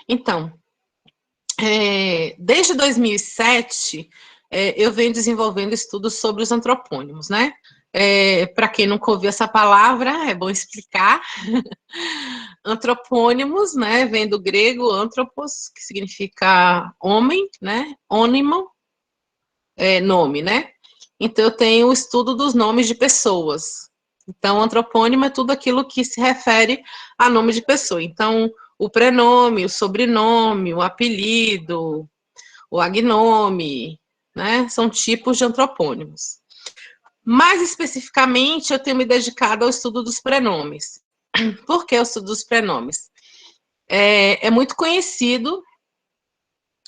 Então, desde 2007, eu venho desenvolvendo estudos sobre os antropônimos, né? Para quem nunca ouviu essa palavra, é bom explicar. Antropônimos, né? Vem do grego anthropos, que significa homem, né? Ônimo, nome, né? Então, eu tenho o estudo dos nomes de pessoas. Então, antropônimo é tudo aquilo que se refere a nome de pessoa. Então, o prenome, o sobrenome, o apelido, o agnome, né? São tipos de antropônimos. Mais especificamente, eu tenho me dedicado ao estudo dos prenomes. Por que o estudo dos prenomes? É muito conhecido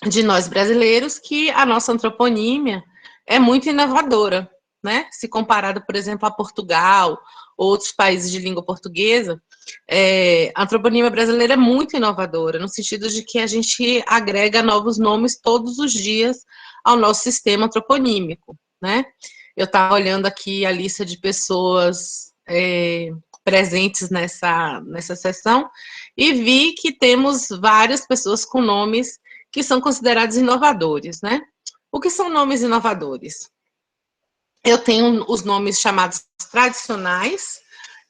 de nós brasileiros que a nossa antroponímia é muito inovadora, né? Se comparado, por exemplo, a Portugal ou outros países de língua portuguesa, a antroponímia brasileira é muito inovadora, no sentido de que a gente agrega novos nomes todos os dias ao nosso sistema antroponímico, né? Eu estava olhando aqui a lista de pessoas presentes nessa sessão e vi que temos várias pessoas com nomes que são considerados inovadores, né? O que são nomes inovadores? Eu tenho os nomes chamados tradicionais,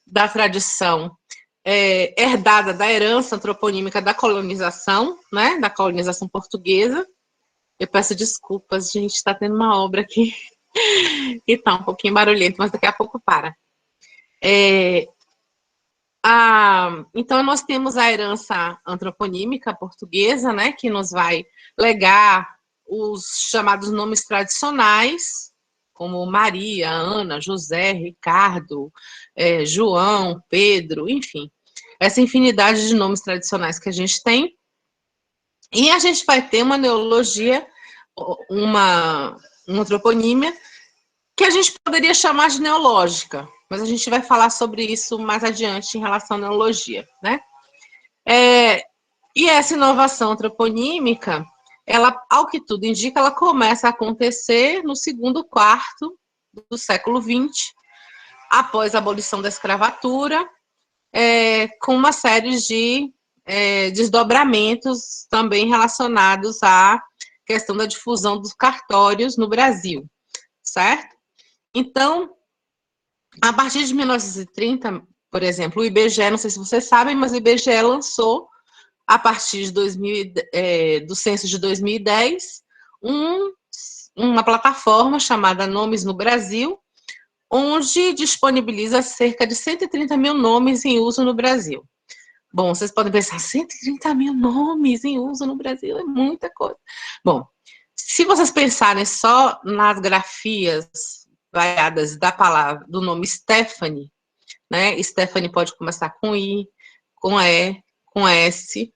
da tradição herdada da herança antroponímica da colonização, né? Da colonização portuguesa. Eu peço desculpas, gente, está tendo uma obra aqui e está um pouquinho barulhento, mas daqui a pouco para. Então, nós temos a herança antroponímica portuguesa, né, que nos vai legar os chamados nomes tradicionais, como Maria, Ana, José, Ricardo, João, Pedro, enfim, essa infinidade de nomes tradicionais que a gente tem. E a gente vai ter uma neologia, uma antroponímia, que a gente poderia chamar de neológica, mas a gente vai falar sobre isso mais adiante em relação à neologia, né? E essa inovação antroponímica, ela, ao que tudo indica, ela começa a acontecer no segundo quarto do século XX, após a abolição da escravatura, com uma série de desdobramentos também relacionados à questão da difusão dos cartórios no Brasil, certo? Então, a partir de 1930, por exemplo, o IBGE, não sei se vocês sabem, mas o IBGE lançou, a partir de do censo de 2010, uma plataforma chamada Nomes no Brasil, onde disponibiliza cerca de 130 mil nomes em uso no Brasil. Bom, vocês podem pensar, 130 mil nomes em uso no Brasil é muita coisa. Bom, se vocês pensarem só nas grafias variadas da palavra, do nome Stephanie, né? Stephanie pode começar com I, com E, com S,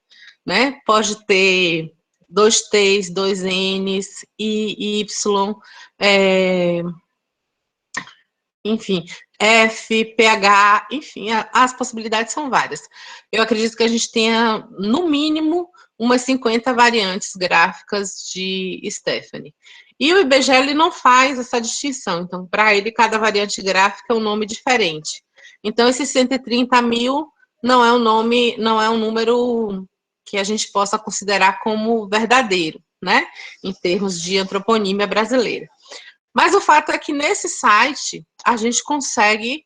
né? Pode ter 2 T's, 2 N's, I, Y, enfim, F, PH, enfim, as possibilidades são várias. Eu acredito que a gente tenha, no mínimo, umas 50 variantes gráficas de Stephanie. E o IBGE ele não faz essa distinção, então, para ele, cada variante gráfica é um nome diferente. Então, esses 130 mil não é um número que a gente possa considerar como verdadeiro, né? Em termos de antroponímia brasileira. Mas o fato é que nesse site a gente consegue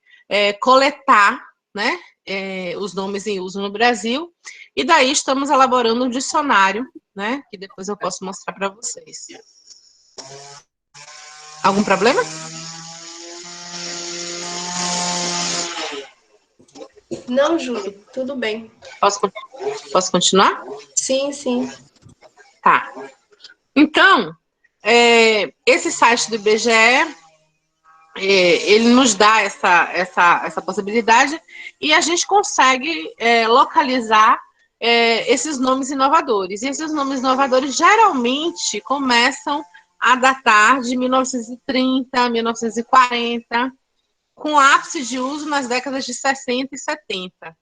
coletar, né, os nomes em uso no Brasil, e daí estamos elaborando um dicionário, né, que depois eu posso mostrar para vocês. Algum problema? Não, Júlia, tudo bem. Posso continuar? Sim, sim. Tá. Então, esse site do IBGE, ele nos dá essa possibilidade e a gente consegue localizar esses nomes inovadores. E esses nomes inovadores geralmente começam a datar de 1930, 1940, com ápice de uso nas décadas de 60 e 70,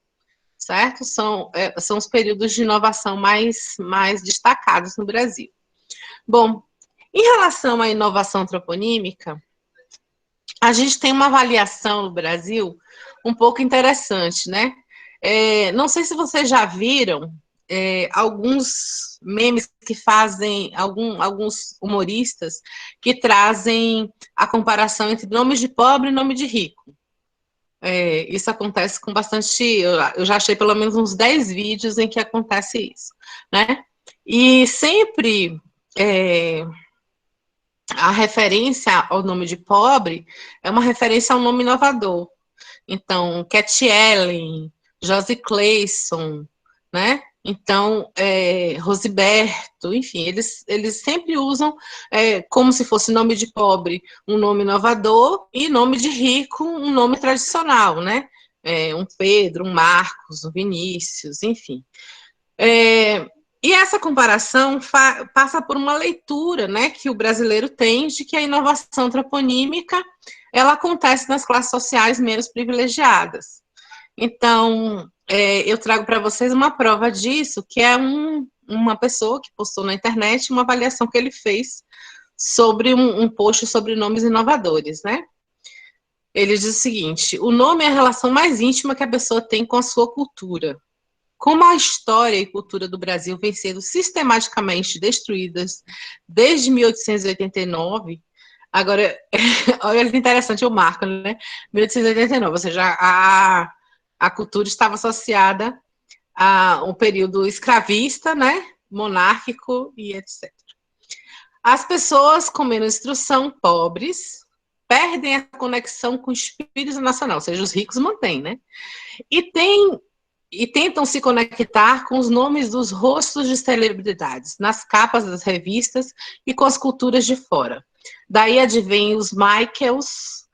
certo? São os períodos de inovação mais destacados no Brasil. Bom, em relação à inovação antroponímica, a gente tem uma avaliação no Brasil um pouco interessante, né? Não sei se vocês já viram alguns memes que fazem, alguns humoristas que trazem a comparação entre nomes de pobre e nome de rico. Isso acontece com bastante... Eu já achei pelo menos uns 10 vídeos em que acontece isso, né? E sempre a referência ao nome de pobre é uma referência ao nome inovador. Então, Cat Ellen, Josie Clayson, né? Então, Rosiberto, enfim, eles sempre usam como se fosse nome de pobre um nome inovador e nome de rico um nome tradicional, né? Um Pedro, um Marcos, um Vinícius, enfim. E essa comparação passa por uma leitura, né, que o brasileiro tem de que a inovação antroponímica ela acontece nas classes sociais menos privilegiadas. Então, eu trago para vocês uma prova disso, que é uma pessoa que postou na internet uma avaliação que ele fez sobre um post sobre nomes inovadores, né? Ele diz o seguinte: o nome é a relação mais íntima que a pessoa tem com a sua cultura. Como a história e cultura do Brasil vem sendo sistematicamente destruídas desde 1889, agora, olha que interessante o marco, né? 1889, ou seja, a cultura estava associada ao período escravista, né? Monárquico e etc. As pessoas com menos instrução, pobres, perdem a conexão com o espírito nacional, ou seja, os ricos mantêm, né? E tentam se conectar com os nomes dos rostos de celebridades, nas capas das revistas e com as culturas de fora. Daí advêm os Michaels,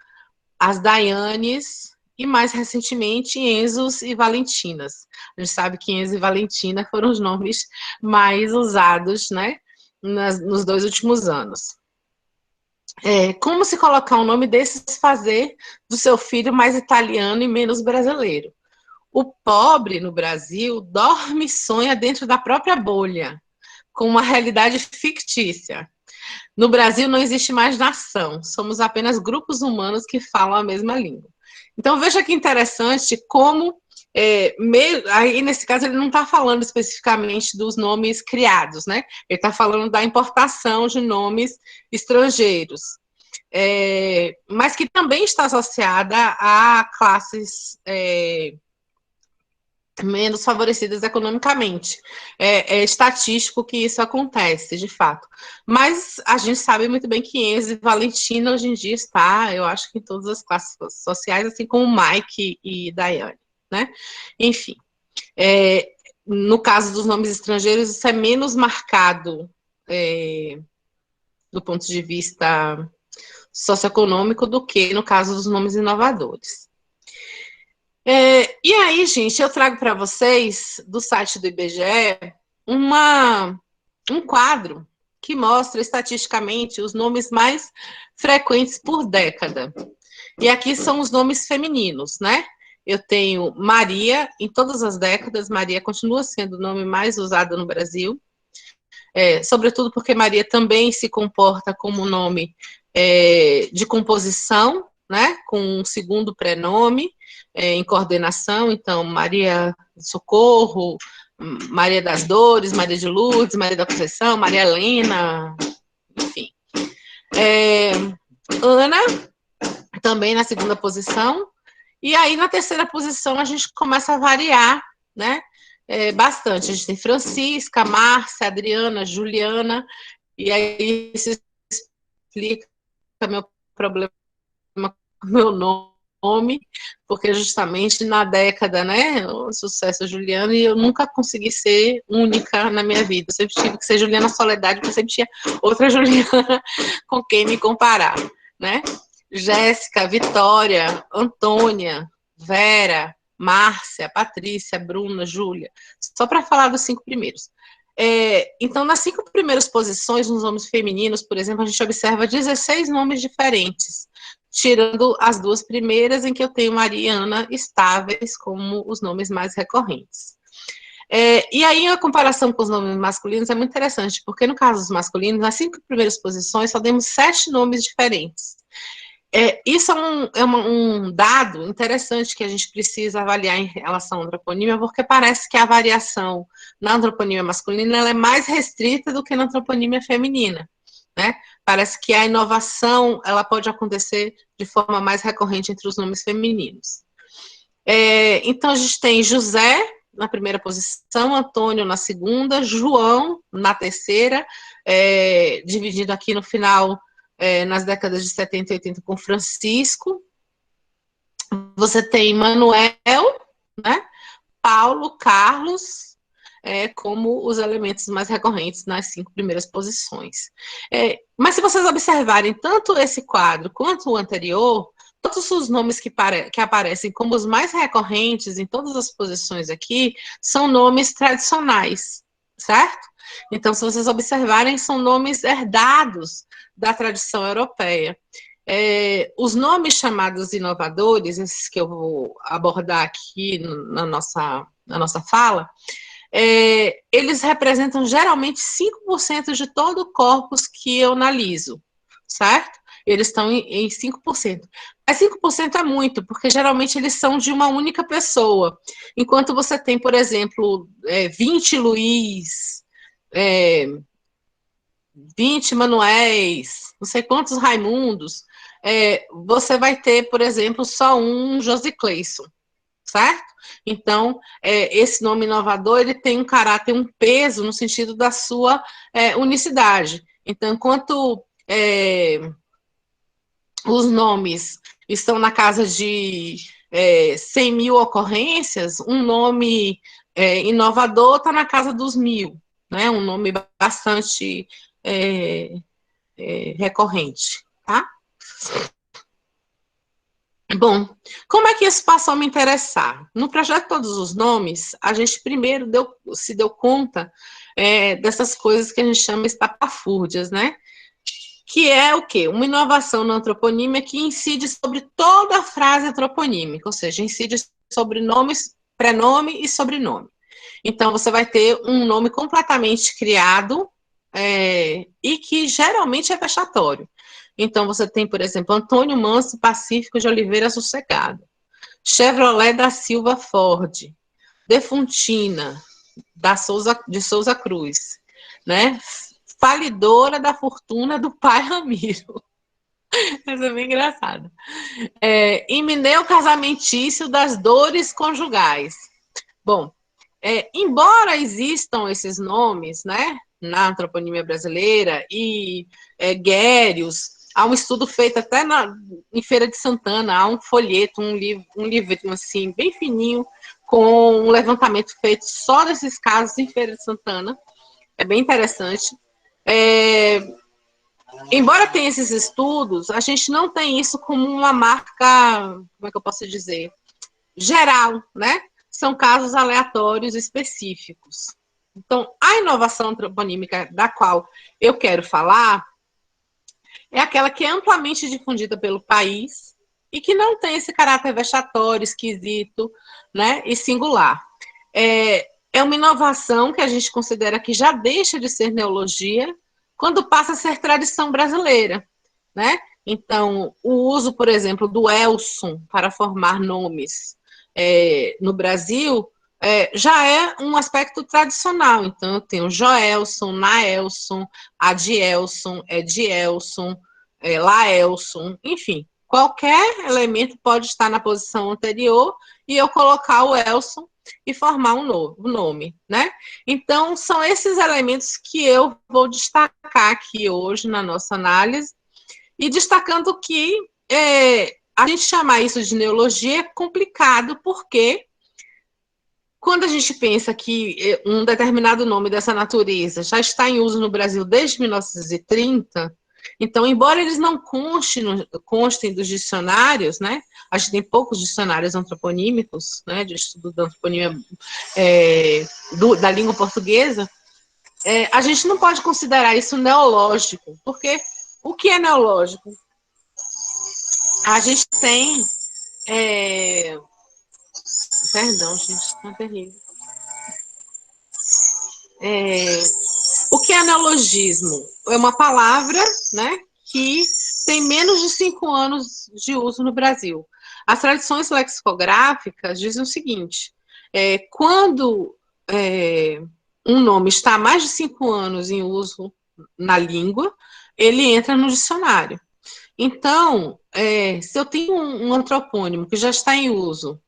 as Dianes e, mais recentemente, Enzos e Valentinas. A gente sabe que Enzo e Valentina foram os nomes mais usados, né, nos 2 últimos anos. Como se colocar um nome desses fazer do seu filho mais italiano e menos brasileiro? O pobre no Brasil dorme e sonha dentro da própria bolha, com uma realidade fictícia. No Brasil não existe mais nação, somos apenas grupos humanos que falam a mesma língua. Então veja que interessante como, aí nesse caso ele não está falando especificamente dos nomes criados, né? Ele está falando da importação de nomes estrangeiros. Mas que também está associada a classes menos favorecidas economicamente. É estatístico que isso acontece, de fato. Mas a gente sabe muito bem que Enzo e Valentina hoje em dia está, eu acho que em todas as classes sociais, assim como Mike e Daiane, né? Enfim. No caso dos nomes estrangeiros, isso é menos marcado do ponto de vista socioeconômico do que no caso dos nomes inovadores. E aí, gente, eu trago para vocês, do site do IBGE, um quadro que mostra estatisticamente os nomes mais frequentes por década. E aqui são os nomes femininos, né? Eu tenho Maria, em todas as décadas, Maria continua sendo o nome mais usado no Brasil, sobretudo porque Maria também se comporta como nome de composição, né? Com um segundo prenome, em coordenação, então Maria Socorro, Maria das Dores, Maria de Lourdes, Maria da Conceição, Maria Helena, enfim. Ana, também na segunda posição, e aí na terceira posição a gente começa a variar, né, bastante. A gente tem Francisca, Márcia, Adriana, Juliana, e aí se explica meu problema com meu nome, porque justamente na década, né, o sucesso Juliana, e eu nunca consegui ser única na minha vida. Eu sempre tive que ser Juliana Soledade, porque eu sempre tinha outra Juliana com quem me comparar, né? Jéssica, Vitória, Antônia, Vera, Márcia, Patrícia, Bruna, Júlia, só para falar dos 5 primeiros. Então, nas 5 primeiras posições, nos nomes femininos, por exemplo, a gente observa 16 nomes diferentes, tirando as 2 primeiras, em que eu tenho Maria e Ana estáveis como os nomes mais recorrentes. E aí, a comparação com os nomes masculinos é muito interessante, porque no caso dos masculinos, nas 5 primeiras posições, só temos 7 nomes diferentes. Isso é um dado interessante que a gente precisa avaliar em relação à antroponímia, porque parece que a variação na antroponímia masculina ela é mais restrita do que na antroponímia feminina, né? Parece que a inovação ela pode acontecer de forma mais recorrente entre os nomes femininos. Então, a gente tem José na primeira posição, Antônio na segunda, João na terceira, dividido aqui no final, nas décadas de 70 e 80 com Francisco. Você tem Manuel, né? Paulo, Carlos, como os elementos mais recorrentes nas 5 primeiras posições. Mas se vocês observarem tanto esse quadro quanto o anterior, todos os nomes que aparecem como os mais recorrentes em todas as posições aqui são nomes tradicionais, certo? Então, se vocês observarem, são nomes herdados da tradição europeia. Os nomes chamados inovadores, esses que eu vou abordar aqui na nossa fala, eles representam geralmente 5% de todo o corpus que eu analiso, certo? Eles estão em 5%. Mas 5% é muito, porque geralmente eles são de uma única pessoa. Enquanto você tem, por exemplo, 20 Luiz, 20 Manuéis, não sei quantos Raimundos, você vai ter, por exemplo, só um Josicleison, certo? Então, esse nome inovador, ele tem um caráter, um peso no sentido da sua unicidade. Então, enquanto os nomes estão na casa de 100 mil ocorrências, um nome inovador está na casa dos 1000, né? Um nome bastante recorrente, tá? Bom, como é que isso passou a me interessar? No projeto Todos os Nomes, a gente primeiro se deu conta dessas coisas que a gente chama estapafúrdias, né? Que é o quê? Uma inovação na antroponímia que incide sobre toda a frase antroponímica, ou seja, incide sobre nomes, prenome e sobrenome. Então, você vai ter um nome completamente criado e que geralmente é vexatório. Então, você tem, por exemplo, Antônio Manso Pacífico de Oliveira Sossegado, Chevrolet da Silva Ford, Defuntina de Souza Cruz, né? Falidora da fortuna do pai Ramiro. Essa é bem engraçada. Imineu casamentício das dores conjugais. Bom, embora existam esses nomes, né, na antroponímia brasileira, e guérios, há um estudo feito até em Feira de Santana, há um folheto, um livrinho assim, bem fininho, com um levantamento feito só desses casos em Feira de Santana, é bem interessante. Embora tenha esses estudos, a gente não tem isso como uma marca, como é que eu posso dizer, geral, né? São casos aleatórios específicos. Então, a inovação antroponímica da qual eu quero falar é aquela que é amplamente difundida pelo país e que não tem esse caráter vexatório, esquisito, né, e singular. É uma inovação que a gente considera que já deixa de ser neologia quando passa a ser tradição brasileira, né? Então, o uso, por exemplo, do Elson para formar nomes no Brasil já é um aspecto tradicional. Então, eu tenho Joelson, Naelson, Adielson, Edielson, Laelson, enfim, qualquer elemento pode estar na posição anterior e eu colocar o Elson e formar um novo nome, né? Então, são esses elementos que eu vou destacar aqui hoje na nossa análise, e destacando que a gente chamar isso de neologia é complicado, porque quando a gente pensa que um determinado nome dessa natureza já está em uso no Brasil desde 1930, então, embora eles não constem dos dicionários, né? A gente tem poucos dicionários antroponímicos, né? De estudo da antroponímia da língua portuguesa, a gente não pode considerar isso neológico, porque o que é neológico? A gente tem... Perdão, gente, tá terrível. O que é neologismo? É uma palavra, né, que tem menos de 5 anos de uso no Brasil. As tradições lexicográficas dizem o seguinte, quando um nome está há mais de 5 anos em uso na língua, ele entra no dicionário. Então, se eu tenho um antropônimo que já está em uso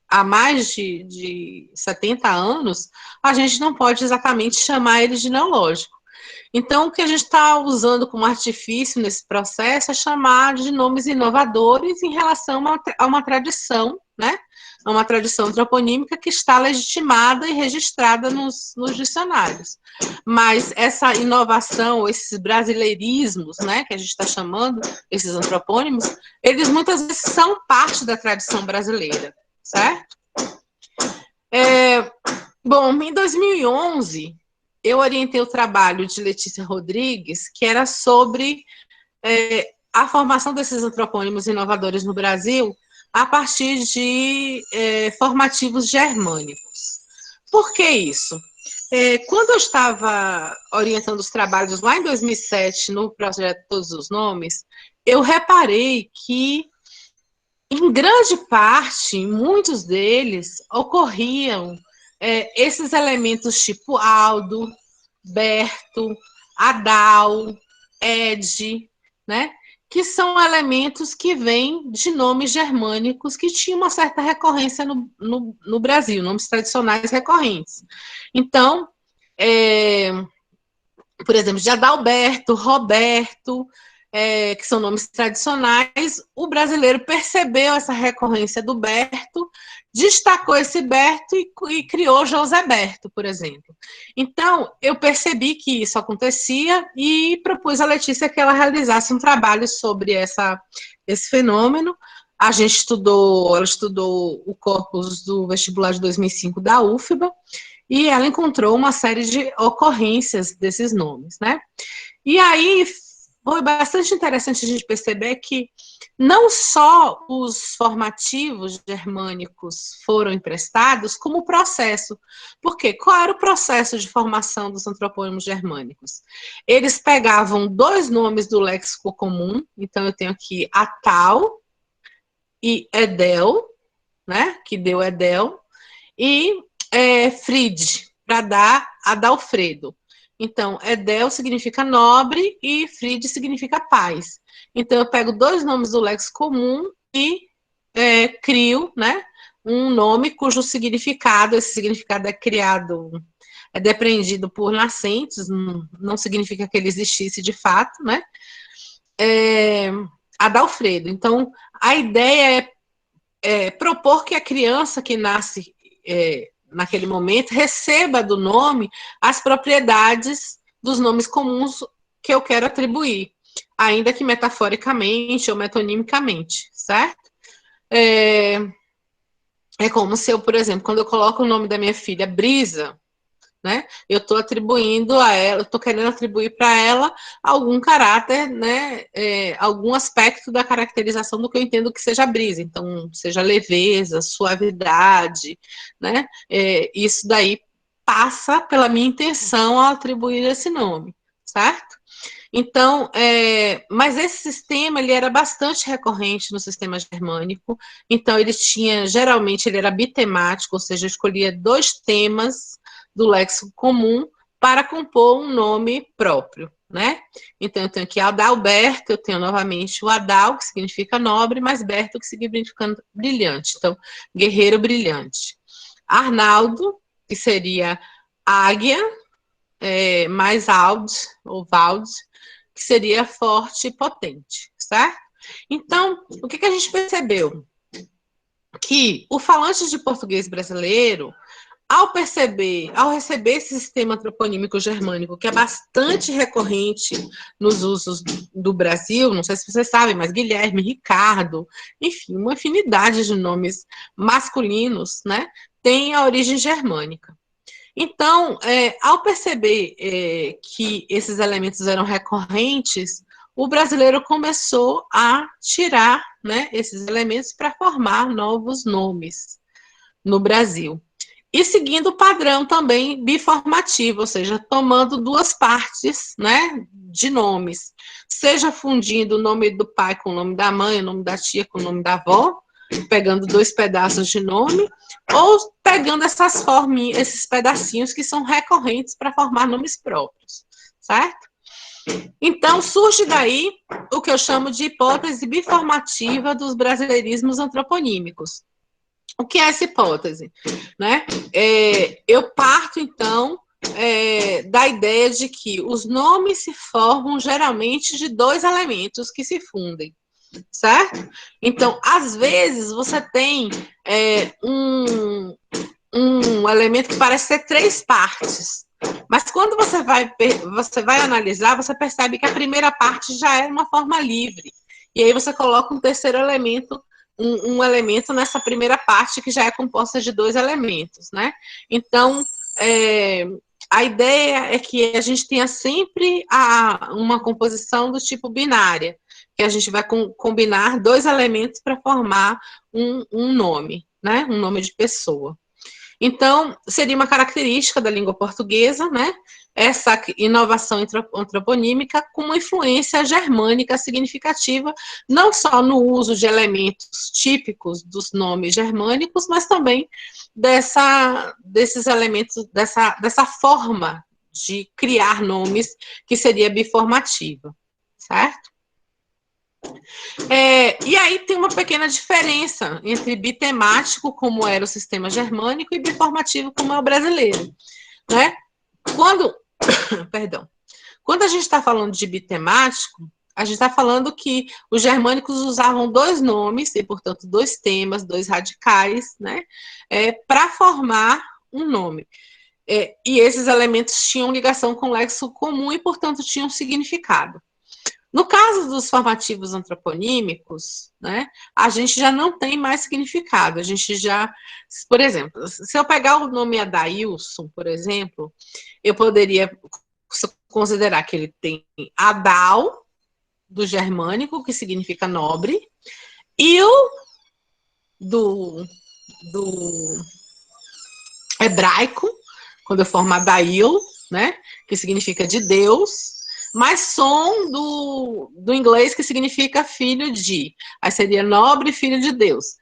há mais de 70 anos, a gente não pode exatamente chamar ele de neológico. Então, o que a gente está usando como artifício nesse processo é chamar de nomes inovadores em relação a uma tradição, né? A uma tradição antroponímica que está legitimada e registrada nos dicionários. Mas essa inovação, esses brasileirismos, né, que a gente está chamando, esses antropônimos, eles muitas vezes são parte da tradição brasileira, certo? Bom, em 2011, eu orientei o trabalho de Letícia Rodrigues, que era sobre a formação desses antropônimos inovadores no Brasil a partir de formativos germânicos. Por que isso? Quando eu estava orientando os trabalhos lá em 2007, no projeto Todos os Nomes, eu reparei que, em grande parte, muitos deles ocorriam esses elementos tipo Aldo, Berto, Adal, Ed, né? Que são elementos que vêm de nomes germânicos que tinham uma certa recorrência no Brasil, nomes tradicionais recorrentes. Então, por exemplo, de Adalberto, Roberto, que são nomes tradicionais, o brasileiro percebeu essa recorrência do Berto, destacou esse Berto e criou José Berto, por exemplo. Então, eu percebi que isso acontecia e propus à Letícia que ela realizasse um trabalho sobre esse fenômeno. A gente ela estudou o corpus do vestibular de 2005 da UFBA, e ela encontrou uma série de ocorrências desses nomes, né? E aí foi bastante interessante a gente perceber que não só os formativos germânicos foram emprestados, como o processo. Por quê? Qual era o processo de formação dos antropônimos germânicos? Eles pegavam 2 nomes do léxico comum, então eu tenho aqui Atal e Edel, né? Que deu Edel, e Fried, para dar Adalfredo. Então, Edel significa nobre e Fried significa paz. Então, eu pego 2 nomes do léxico comum e crio, né, um nome cujo significado, esse significado é depreendido por nascentes, não significa que ele existisse de fato, né? Adalfredo. Então, a ideia é propor que a criança que nasce naquele momento, receba do nome as propriedades dos nomes comuns que eu quero atribuir, ainda que metaforicamente ou metonimicamente, certo? É como se eu, por exemplo, quando eu coloco o nome da minha filha Brisa, né, eu estou atribuindo a ela, estou querendo atribuir para ela algum caráter, né, algum aspecto da caracterização do que eu entendo que seja brisa, então, seja leveza, suavidade, né, isso daí passa pela minha intenção ao atribuir esse nome, certo? Então, mas esse sistema, ele era bastante recorrente no sistema germânico, então ele tinha, geralmente, ele era bitemático, ou seja, escolhia 2 temas do léxico comum para compor um nome próprio, né? Então, eu tenho aqui Adalberto, eu tenho novamente o Adal, que significa nobre, mais Berto, que significa brilhante. Então, guerreiro brilhante. Arnaldo, que seria águia, mais Aud, ou Vald, que seria forte e potente, certo? Então, o que a gente percebeu? Que o falante de português brasileiro, ao receber esse sistema antroponímico germânico, que é bastante recorrente nos usos do Brasil, não sei se vocês sabem, mas Guilherme, Ricardo, enfim, uma infinidade de nomes masculinos, né, tem a origem germânica. Então, ao perceber que esses elementos eram recorrentes, o brasileiro começou a tirar, né, esses elementos para formar novos nomes no Brasil. E seguindo o padrão também biformativo, ou seja, tomando duas partes, né, de nomes, seja fundindo o nome do pai com o nome da mãe, o nome da tia com o nome da avó, pegando dois pedaços de nome, ou pegando essas forminhas, esses pedacinhos que são recorrentes para formar nomes próprios, certo? Então, surge daí o que eu chamo de hipótese biformativa dos brasileirismos antroponímicos. O que é essa hipótese? Né? Eu parto, então, da ideia de que os nomes se formam geralmente de dois elementos que se fundem, certo? Então, às vezes, você tem um elemento que parece ter três partes, mas quando você vai analisar, você percebe que a primeira parte já é uma forma livre, e aí você coloca um terceiro elemento, um elemento nessa primeira parte que já é composta de dois elementos, né? Então, a ideia é que a gente tenha sempre uma composição do tipo binária, que a gente vai combinar dois elementos para formar um nome, né? Um nome de pessoa. Então, seria uma característica da língua portuguesa, né? Essa inovação antroponímica com uma influência germânica significativa, não só no uso de elementos típicos dos nomes germânicos, mas também desses elementos, dessa forma de criar nomes que seria biformativa, certo? E aí tem uma pequena diferença entre bitemático, como era o sistema germânico, e biformativo, como é o brasileiro, né? Quando a gente está falando de bitemático, a gente está falando que os germânicos usavam dois nomes, e, portanto, dois temas, dois radicais, né? Para formar um nome. E esses elementos tinham ligação com o léxico comum e, portanto, tinham significado. No caso dos formativos antroponímicos, né, a gente já não tem mais significado. A gente já, por exemplo, se eu pegar o nome Adailson, por exemplo, eu poderia considerar que ele tem Adal, do germânico, que significa nobre, Il, do hebraico, quando eu formo Adail, né, que significa de Deus, mas som do inglês, que significa filho de. Aí seria nobre filho de Deus.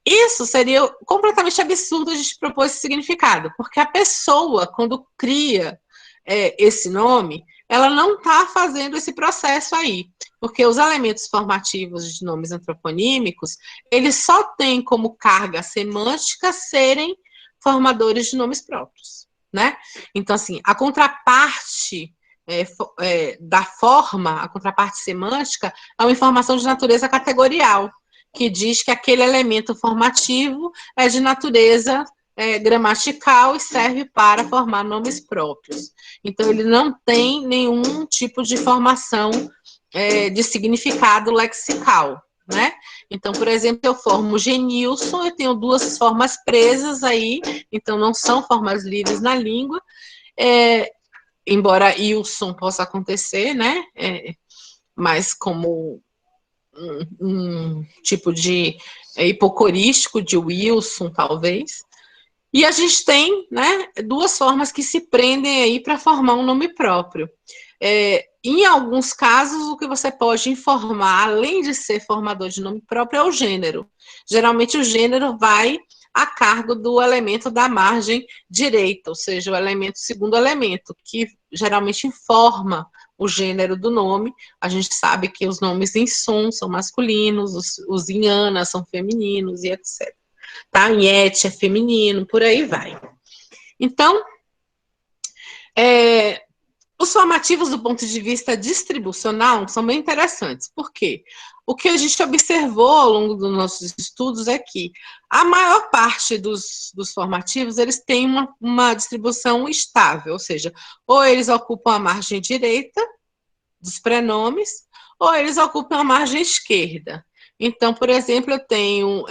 Isso seria completamente absurdo a gente propor esse significado, porque a pessoa, quando cria esse nome, ela não está fazendo esse processo aí, porque os elementos formativos de nomes antroponímicos, eles só têm como carga semântica serem formadores de nomes próprios, né? Então, assim, a contraparte da forma, a contraparte semântica, é uma informação de natureza categorial, que diz que aquele elemento formativo é de natureza gramatical e serve para formar nomes próprios. Então, ele não tem nenhum tipo de formação de significado lexical, né? Então, por exemplo, eu formo Genilson, eu tenho duas formas presas aí, então não são formas livres na língua, embora Ilson possa acontecer, né? Mas como um tipo de hipocorístico de Wilson, talvez. E a gente tem, né, duas formas que se prendem aí para formar um nome próprio. Em alguns casos, o que você pode informar, além de ser formador de nome próprio, é o gênero. Geralmente, o gênero vai a cargo do elemento da margem direita, ou seja, o elemento, segundo elemento, que geralmente informa o gênero do nome. A gente sabe que os nomes em som são masculinos, os em Ana são femininos e etc. Tá? Em Et é feminino, por aí vai. Então, os formativos do ponto de vista distribucional são bem interessantes. Por quê? O que a gente observou ao longo dos nossos estudos é que a maior parte dos formativos, eles têm uma distribuição estável, ou seja, ou eles ocupam a margem direita dos prenomes, ou eles ocupam a margem esquerda. Então, por exemplo, eu tenho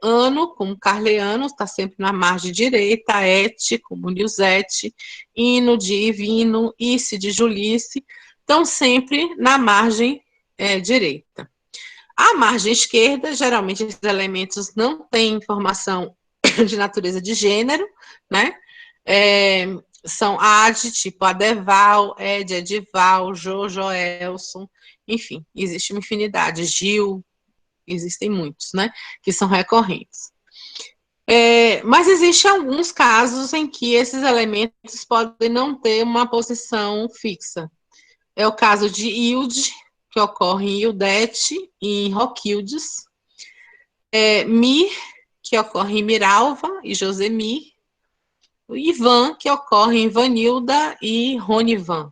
ano, como Carleano, está sempre na margem direita, et, como Nilzete, hino de Ivino, ice de Julice, estão sempre na margem direita. A margem esquerda, geralmente esses elementos não têm informação de natureza de gênero, né? São Ad, tipo Adeval, Ed, Edival, Jo, Joelson, enfim, existe uma infinidade, Gil, existem muitos, né? Que são recorrentes. Mas existem alguns casos em que esses elementos podem não ter uma posição fixa. É o caso de Hilde, que ocorre em Hildete e em Roquildes. Mir, que ocorre em Miralva e Josemir. O Ivan, que ocorre em Vanilda e Ronivan,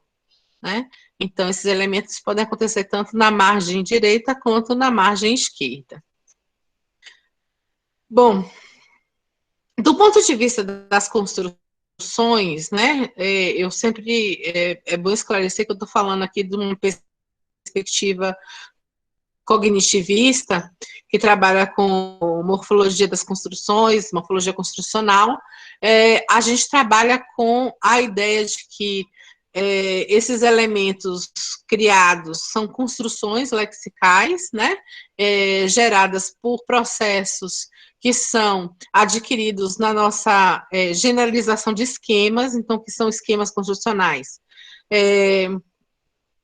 né? Então, esses elementos podem acontecer tanto na margem direita quanto na margem esquerda. Bom, do ponto de vista das construções, né, eu sempre, é bom esclarecer que eu estou falando aqui de uma perspectiva cognitivista, que trabalha com morfologia das construções, morfologia construcional. A gente trabalha com a ideia de que esses elementos criados são construções lexicais, né, geradas por processos que são adquiridos na nossa generalização de esquemas, então, que são esquemas construcionais.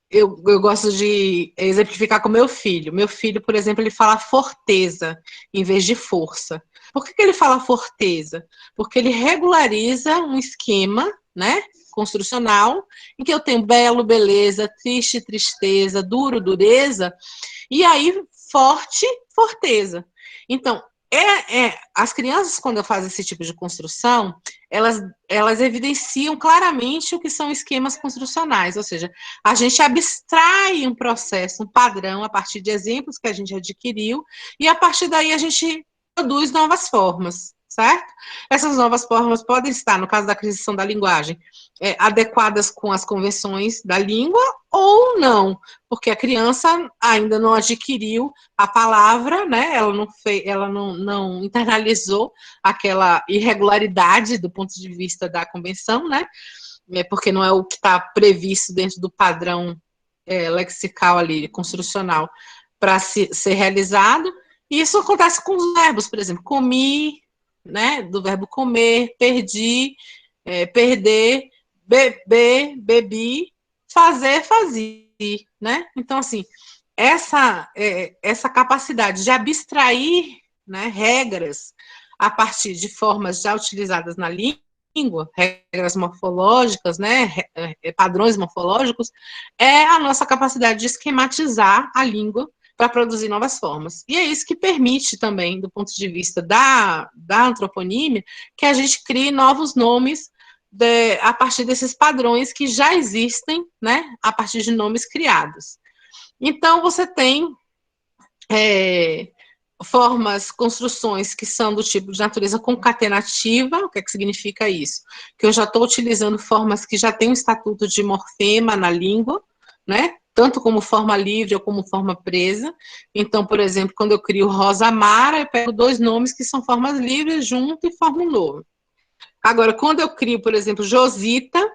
Eu gosto de exemplificar com meu filho. Meu filho, por exemplo, ele fala forteza em vez de força. Por que ele fala forteza? Porque ele regulariza um esquema, né, construcional, em que eu tenho belo, beleza, triste, tristeza, duro, dureza, e aí forte, forteza. Então, as crianças, quando eu faço esse tipo de construção, elas evidenciam claramente o que são esquemas construcionais, ou seja, a gente abstrai um processo, um padrão, a partir de exemplos que a gente adquiriu, e a partir daí a gente produz novas formas, certo? Essas novas formas podem estar, no caso da aquisição da linguagem, adequadas com as convenções da língua ou não, porque a criança ainda não adquiriu a palavra, né? Ela não internalizou aquela irregularidade do ponto de vista da convenção, né? Porque não é o que está previsto dentro do padrão lexical ali, construcional, para ser realizado. E isso acontece com os verbos, por exemplo, comi, né? Do verbo comer, perdi, perder, beber, bebi, fazer, fazia, né? Então, assim, essa capacidade de abstrair, né, regras a partir de formas já utilizadas na língua, regras morfológicas, né, padrões morfológicos, é a nossa capacidade de esquematizar a língua para produzir novas formas. E é isso que permite também, do ponto de vista da antroponímia, que a gente crie novos nomes a partir desses padrões que já existem, né, a partir de nomes criados. Então, você tem formas, construções que são do tipo de natureza concatenativa. O que é que significa isso? Que eu já estou utilizando formas que já têm um estatuto de morfema na língua, né? Tanto como forma livre ou como forma presa. Então, por exemplo, quando eu crio Rosa Mara, eu pego dois nomes que são formas livres junto e formo um nome. Agora, quando eu crio, por exemplo, Josita,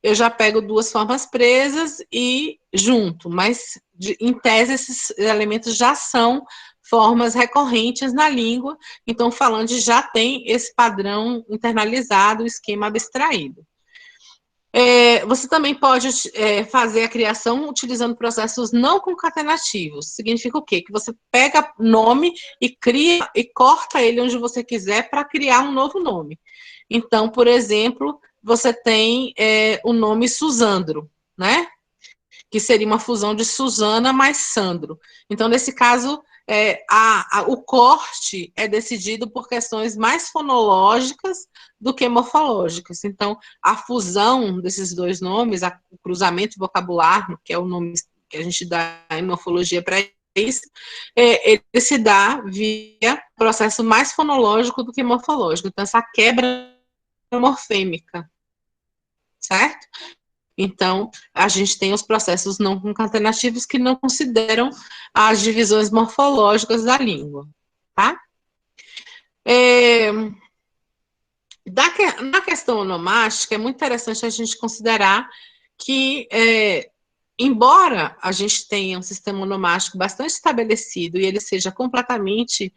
eu já pego duas formas presas e junto, mas em tese esses elementos já são formas recorrentes na língua, então o falante já tem esse padrão internalizado, o esquema abstraído. Você também pode fazer a criação utilizando processos não concatenativos. Significa o quê? Que você pega nome e cria e corta ele onde você quiser para criar um novo nome. Então, por exemplo, você tem o nome Susandro, né? Que seria uma fusão de Susana mais Sandro. Então, nesse caso, o corte é decidido por questões mais fonológicas do que morfológicas. Então, a fusão desses dois nomes, o cruzamento vocabular, que é o nome que a gente dá em morfologia para isso, ele se dá via processo mais fonológico do que morfológico. Então, essa quebra morfêmica, certo? Então, a gente tem os processos não concatenativos que não consideram as divisões morfológicas da língua, tá? Na questão onomástica, é muito interessante a gente considerar que, embora a gente tenha um sistema onomástico bastante estabelecido e ele seja completamente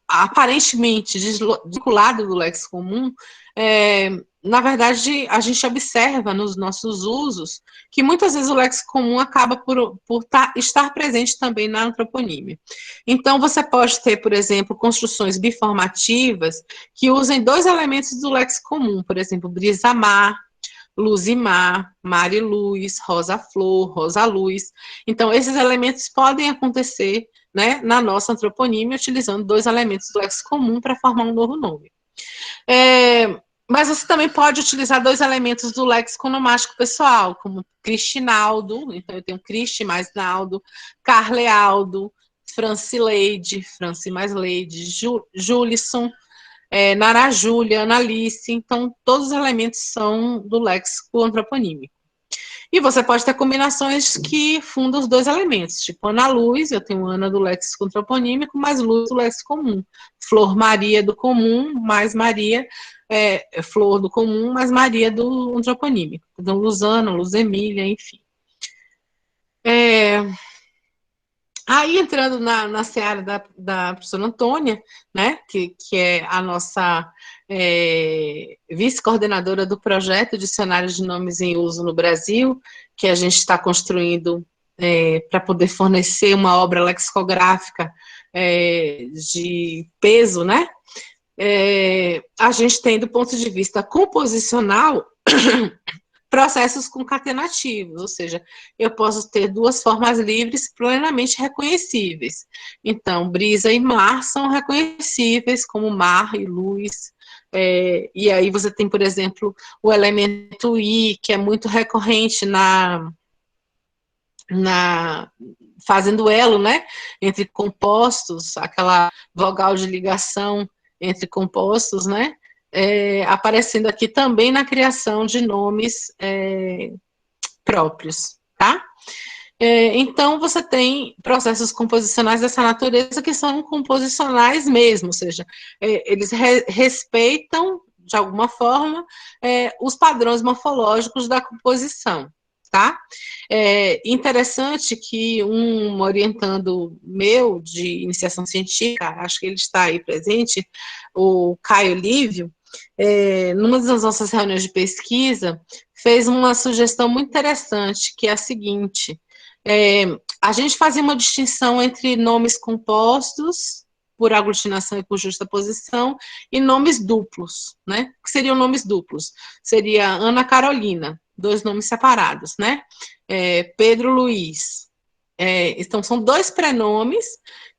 aparentemente desvinculado do léxico comum, na verdade, a gente observa nos nossos usos que muitas vezes o léxico comum acaba por estar presente também na antroponímia. Então, você pode ter, por exemplo, construções biformativas que usem dois elementos do léxico comum, por exemplo, brisa-mar, luz-e-mar, mar e luz, rosa-flor, rosa-luz. Então, esses elementos podem acontecer, né, na nossa antroponímia, utilizando dois elementos do léxico comum para formar um novo nome. Mas você também pode utilizar dois elementos do léxico onomástico pessoal, como Cristinaldo, então eu tenho Cristi mais Naldo, Carlealdo, Francileide, Franci mais Leide, Julisson, Nara Júlia, Analice, então todos os elementos são do léxico antroponímico. E você pode ter combinações que fundam os dois elementos, tipo Ana Luz, eu tenho Ana do léxico antroponímico, mais Luz do léxico comum. Flor Maria do comum, mais Maria, Flor do comum, mais Maria do antroponímico. Então, Luzana, Luz Emília, enfim. Aí, entrando na seara da professora Antônia, né, que é a nossa vice-coordenadora do projeto Dicionário de Nomes em Uso no Brasil, que a gente está construindo para poder fornecer uma obra lexicográfica de peso, né? A gente tem, do ponto de vista composicional, processos concatenativos, ou seja, eu posso ter duas formas livres plenamente reconhecíveis. Então, brisa e mar são reconhecíveis como mar e luz, e aí você tem, por exemplo, o elemento i, que é muito recorrente fazendo elo, né, entre compostos, aquela vogal de ligação entre compostos, né, aparecendo aqui também na criação de nomes próprios, tá? Então, você tem processos composicionais dessa natureza que são composicionais mesmo, ou seja, eles respeitam, de alguma forma, os padrões morfológicos da composição, tá? Interessante que um orientando meu de iniciação científica, acho que ele está aí presente, o Caio Lívio, numa das nossas reuniões de pesquisa, fez uma sugestão muito interessante, que é a seguinte: a gente fazia uma distinção entre nomes compostos por aglutinação e por justaposição e nomes duplos, né? O que seriam nomes duplos? Seria Ana Carolina, dois nomes separados, né? Pedro Luiz. Então, são dois prenomes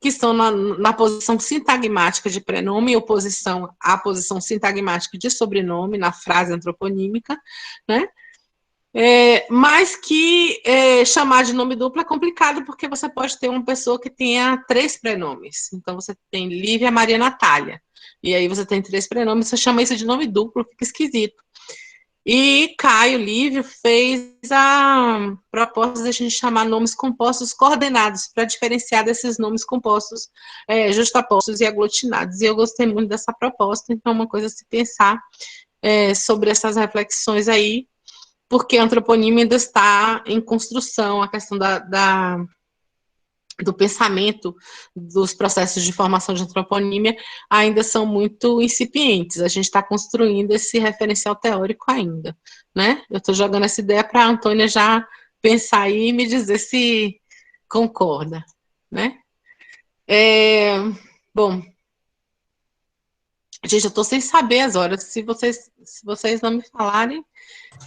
que estão na posição sintagmática de prenome, oposição à posição sintagmática de sobrenome, na frase antroponímica, né? Mas que chamar de nome duplo é complicado, porque você pode ter uma pessoa que tenha três prenomes. Então, você tem Lívia, Maria, Natália. E aí você tem três prenomes, você chama isso de nome duplo, fica esquisito. E Caio Lívio fez a proposta de a gente chamar nomes compostos coordenados, para diferenciar desses nomes compostos justapostos e aglutinados. E eu gostei muito dessa proposta, então é uma coisa a se pensar sobre essas reflexões aí, porque a antroponímia ainda está em construção, a questão do pensamento dos processos de formação de antroponímia ainda são muito incipientes. A gente está construindo esse referencial teórico ainda, né? Eu estou jogando essa ideia para a Antônia já pensar aí e me dizer se concorda, né? Bom, gente, eu estou sem saber as horas. Se vocês não me falarem,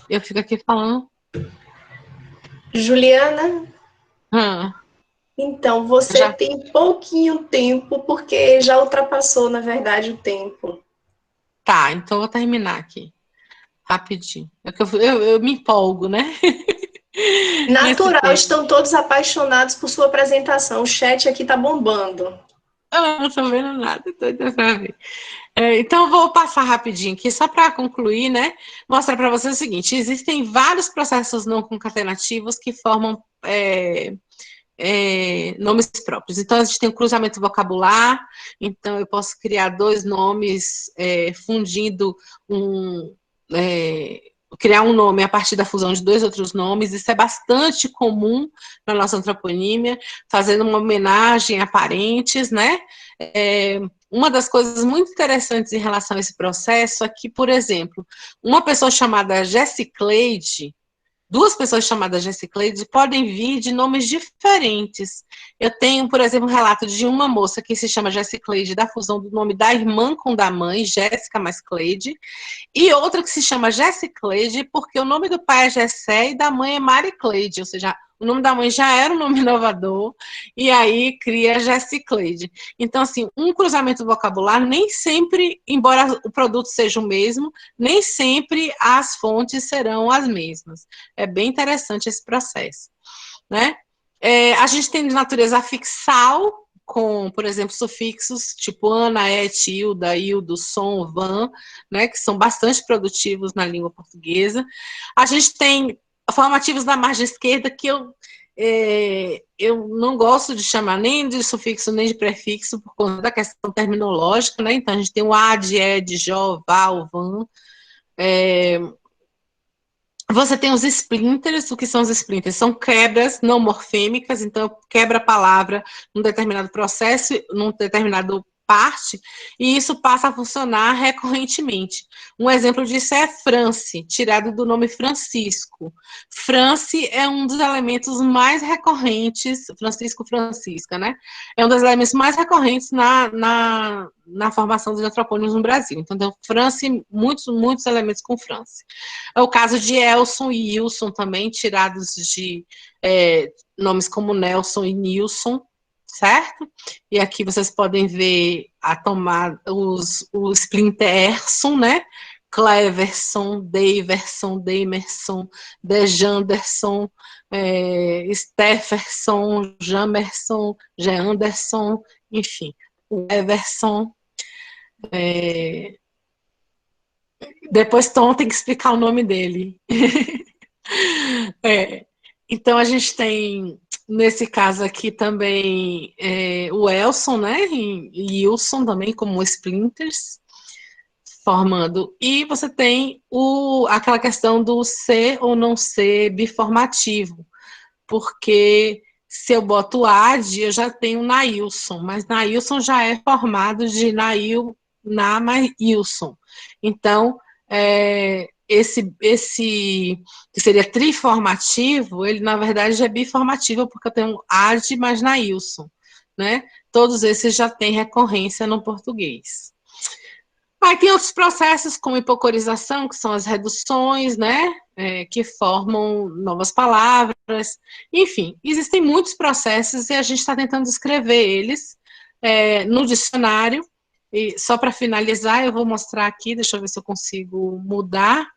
eu fico aqui falando. Juliana, Ah, então você tem pouquinho tempo, porque já ultrapassou, na verdade, o tempo. Tá, então eu vou terminar aqui, rapidinho. Eu me empolgo, né? Natural, estão todos apaixonados por sua apresentação. O chat aqui tá bombando. Eu não tô vendo nada, tô pra ver. Então, eu vou passar rapidinho aqui, só para concluir, né? Mostrar para vocês o seguinte: existem vários processos não concatenativos que formam nomes próprios. Então, a gente tem o cruzamento vocabular, então eu posso criar dois nomes fundindo criar um nome a partir da fusão de 2 outros nomes. Isso é bastante comum na nossa antroponímia, fazendo uma homenagem a parentes, né? Uma das coisas muito interessantes em relação a esse processo é que, por exemplo, uma pessoa chamada Jessicleide, 2 pessoas chamadas Jessicleide podem vir de nomes diferentes. Eu tenho, por exemplo, um relato de uma moça que se chama Jessicleide, da fusão do nome da irmã com da mãe, Jéssica mais Cleide, e outra que se chama Jessicleide, porque o nome do pai é Jessé e da mãe é Maricleide, ou seja, o nome da mãe já era um nome inovador, e aí cria Jessicleide. Então, assim, um cruzamento vocabular nem sempre, embora o produto seja o mesmo, nem sempre as fontes serão as mesmas. É bem interessante esse processo, né? A gente tem de natureza afixal, com, por exemplo, sufixos tipo ana, et, ilda, ildo, som, van, né, que são bastante produtivos na língua portuguesa. A gente tem formativos da margem esquerda que eu não gosto de chamar nem de sufixo nem de prefixo por conta da questão terminológica, né? Então a gente tem o ad, ed, jó, val, van. Você tem os splinters. O que são os splinters? São quebras não morfêmicas, então quebra a palavra num determinado processo, num determinado parte, e isso passa a funcionar recorrentemente. Um exemplo disso é France, tirado do nome Francisco. France é um dos elementos mais recorrentes, Francisco, Francisca, né? É um dos elementos mais recorrentes na formação dos antropônimos no Brasil. Então, tem France, muitos elementos com France. É o caso de Elson e Wilson também, tirados de nomes como Nelson e Nilson, certo? E aqui vocês podem ver a tomada, o Splinterson, né? Cleverson, Daverson, Demerson, Dejanderson, Stefferson, Jamerson, Geanderson, enfim, o Everson. Depois Tom tem que explicar o nome dele. Então a gente tem, nesse caso aqui também, o Elson, né? E Wilson também, como Splinters, formando. E você tem aquela questão do ser ou não ser biformativo, porque se eu boto ad, eu já tenho Nailson, mas Nailson já é formado de Nail, Na, mais Ilson. Então, esse que seria triformativo, ele na verdade é biformativo, porque eu tenho ad mais Nailson, né? Todos esses já têm recorrência no português. Aí tem outros processos, como hipocorização, que são as reduções, né? Que formam novas palavras. Enfim, existem muitos processos e a gente está tentando descrever eles no dicionário. E só para finalizar, eu vou mostrar aqui, deixa eu ver se eu consigo mudar.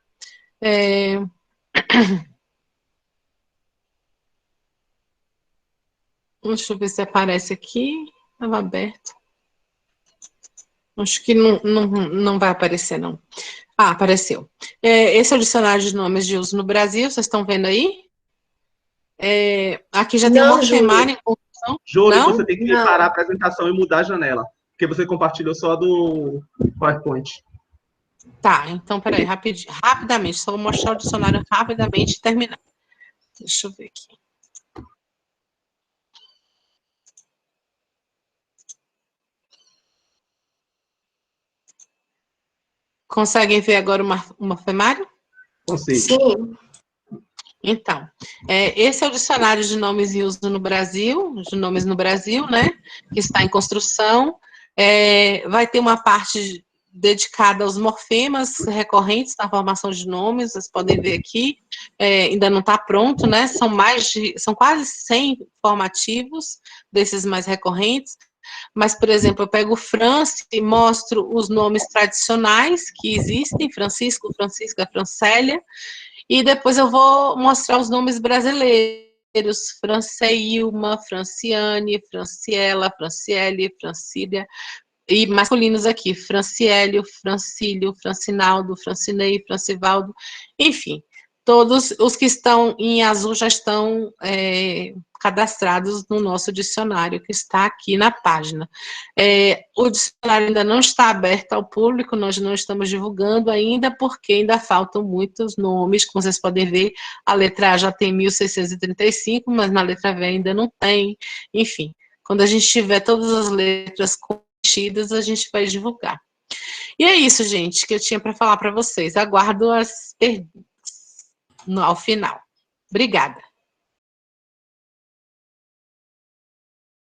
Deixa eu ver se aparece aqui. Estava aberto. Acho que não vai aparecer, não. Ah, apareceu. Esse é o dicionário de nomes de uso no Brasil, vocês estão vendo aí? Aqui já tem um morfemário em construção. Júlia, você tem que parar a apresentação e mudar a janela, porque você compartilhou só a do PowerPoint. Tá, então peraí, rapidamente, só vou mostrar o dicionário rapidamente e terminar. Deixa eu ver aqui. Conseguem ver agora o morfemário? Consigo. Sim. Então, esse é o dicionário de nomes em uso no Brasil, de nomes no Brasil, né? Que está em construção. Vai ter uma parte dedicada aos morfemas recorrentes na formação de nomes, vocês podem ver aqui. Ainda não está pronto, né? São quase 100 formativos desses mais recorrentes. Mas, por exemplo, eu pego o France e mostro os nomes tradicionais que existem, Francisco, Francisca, Francélia, e depois eu vou mostrar os nomes brasileiros, Franceilma, Franciane, Franciela, Franciele, Francília, e masculinos aqui, Franciélio, Francílio, Francinaldo, Francinei, Francivaldo, enfim. Todos os que estão em azul já estão cadastrados no nosso dicionário, que está aqui na página. O dicionário ainda não está aberto ao público, nós não estamos divulgando ainda, porque ainda faltam muitos nomes, como vocês podem ver, a letra A já tem 1635, mas na letra V ainda não tem, enfim. Quando a gente tiver todas as letras conhecidas, a gente vai divulgar. E é isso, gente, que eu tinha para falar para vocês. Aguardo as perguntas ao final. Obrigada.